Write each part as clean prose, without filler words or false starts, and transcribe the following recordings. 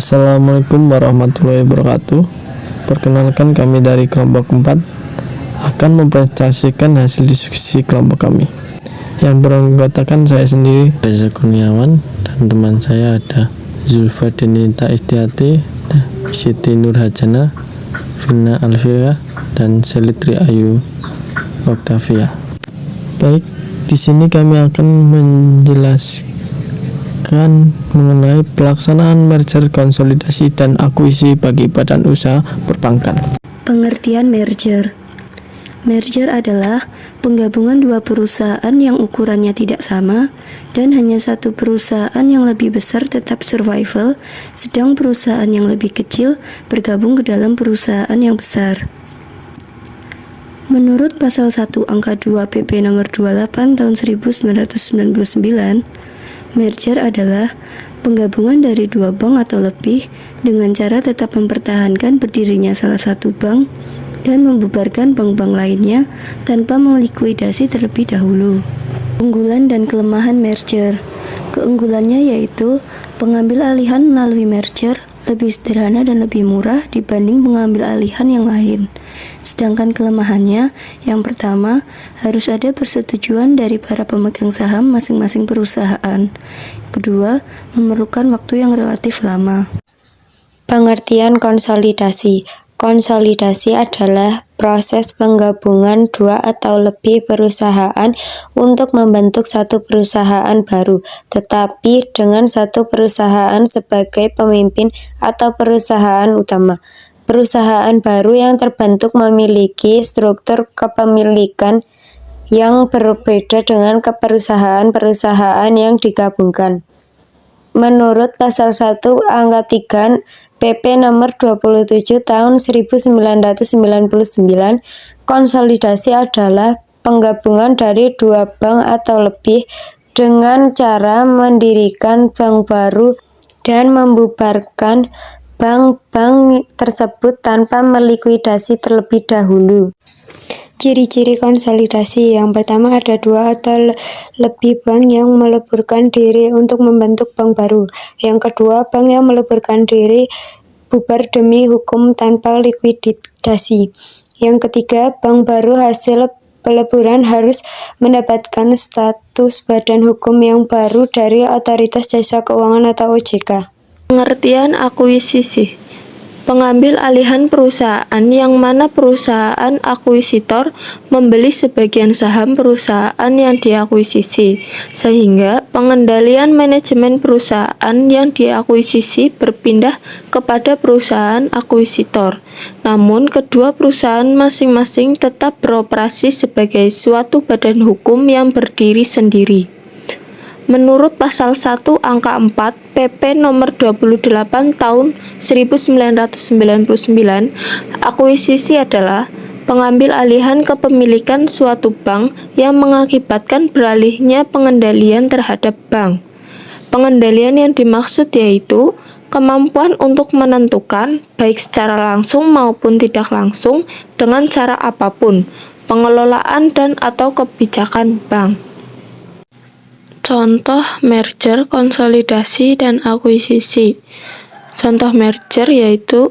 Assalamualaikum warahmatullahi wabarakatuh. Perkenalkan, kami dari kelompok 4 akan mempresentasikan hasil diskusi kelompok kami yang beranggotakan saya sendiri, Reza Kurniawan, dan teman saya ada Zulfa Denita Istiati, Siti Nurhajana, Vina Alfia, dan Selitri Ayu Oktavia. Baik, di sini kami akan menjelaskan mengenai pelaksanaan merger, konsolidasi, dan akuisisi bagi badan usaha perbankan. Pengertian merger. Merger adalah penggabungan dua perusahaan yang ukurannya tidak sama dan hanya satu perusahaan yang lebih besar tetap survival, sedang perusahaan yang lebih kecil bergabung ke dalam perusahaan yang besar. Menurut pasal 1 angka 2 PP nomor 28 tahun 1999, merger adalah penggabungan dari dua bank atau lebih dengan cara tetap mempertahankan berdirinya salah satu bank dan membubarkan bank-bank lainnya tanpa melikuidasi terlebih dahulu. Keunggulan dan kelemahan merger. Keunggulannya yaitu pengambil alihan melalui merger lebih sederhana dan lebih murah dibanding pengambil alihan yang lain. Sedangkan kelemahannya, yang pertama, harus ada persetujuan dari para pemegang saham masing-masing perusahaan. Kedua, memerlukan waktu yang relatif lama. Pengertian konsolidasi. Konsolidasi adalah proses penggabungan dua atau lebih perusahaan untuk membentuk satu perusahaan baru, tetapi dengan satu perusahaan sebagai pemimpin atau perusahaan utama. Perusahaan baru yang terbentuk memiliki struktur kepemilikan yang berbeda dengan perusahaan-perusahaan yang digabungkan. Menurut pasal 1 angka 3 PP nomor 27 tahun 1999, konsolidasi adalah penggabungan dari dua bank atau lebih dengan cara mendirikan bank baru dan membubarkan bank-bank tersebut tanpa melikuidasi terlebih dahulu. Ciri-ciri konsolidasi. Yang pertama, ada dua atau lebih bank yang meleburkan diri untuk membentuk bank baru. Yang kedua, bank yang meleburkan diri bubar demi hukum tanpa likuidasi. Yang ketiga, bank baru hasil peleburan harus mendapatkan status badan hukum yang baru dari Otoritas Jasa Keuangan atau OJK. Pengertian akuisisi. Pengambil alihan perusahaan yang mana perusahaan akuisitor membeli sebagian saham perusahaan yang diakuisisi, sehingga pengendalian manajemen perusahaan yang diakuisisi berpindah kepada perusahaan akuisitor. Namun, kedua perusahaan masing-masing tetap beroperasi sebagai suatu badan hukum yang berdiri sendiri. Menurut pasal 1 angka 4 PP nomor 28 tahun 1999, akuisisi adalah pengambil alihan kepemilikan suatu bank yang mengakibatkan beralihnya pengendalian terhadap bank. Pengendalian yang dimaksud yaitu kemampuan untuk menentukan, baik secara langsung maupun tidak langsung, dengan cara apapun, pengelolaan dan atau kebijakan bank. Contoh merger, konsolidasi, dan akuisisi. Contoh merger yaitu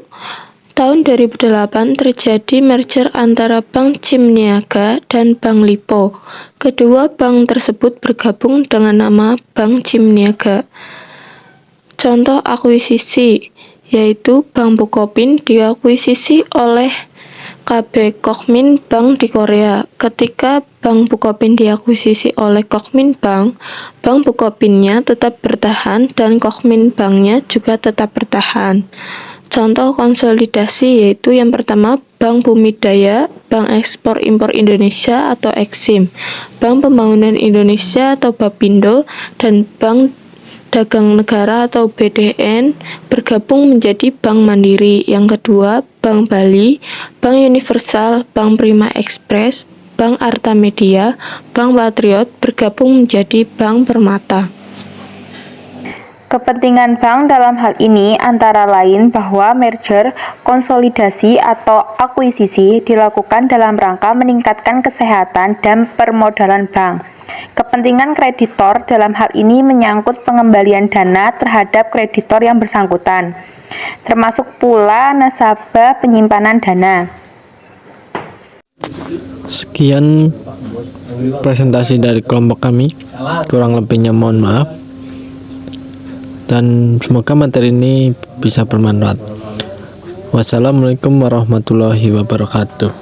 tahun 2008 terjadi merger antara Bank Cimniaga dan Bank Lipo. Kedua bank tersebut bergabung dengan nama Bank Cimniaga. Contoh akuisisi yaitu Bank Bukopin diakuisisi oleh KB Kokmin Bank di Korea. Ketika Bank Bukopin diakuisisi oleh Kokmin Bank, Bank Bukopinnya tetap bertahan dan Kokmin Banknya juga tetap bertahan. Contoh konsolidasi yaitu yang pertama Bank Bumidaya, Bank Ekspor Impor Indonesia atau Eksim, Bank Pembangunan Indonesia atau Bapindo, dan Bank Dagang Negara atau BDN bergabung menjadi Bank Mandiri. Yang kedua, Bank Bali, Bank Universal, Bank Prima Express, Bank Arta Media, Bank Patriot bergabung menjadi Bank Permata. Kepentingan bank dalam hal ini antara lain bahwa merger, konsolidasi, atau akuisisi dilakukan dalam rangka meningkatkan kesehatan dan permodalan bank. Kepentingan kreditor dalam hal ini menyangkut pengembalian dana terhadap kreditor yang bersangkutan, termasuk pula nasabah penyimpanan dana. Sekian presentasi dari kelompok kami, kurang lebihnya mohon maaf, dan semoga materi ini bisa bermanfaat. Wassalamualaikum warahmatullahi wabarakatuh.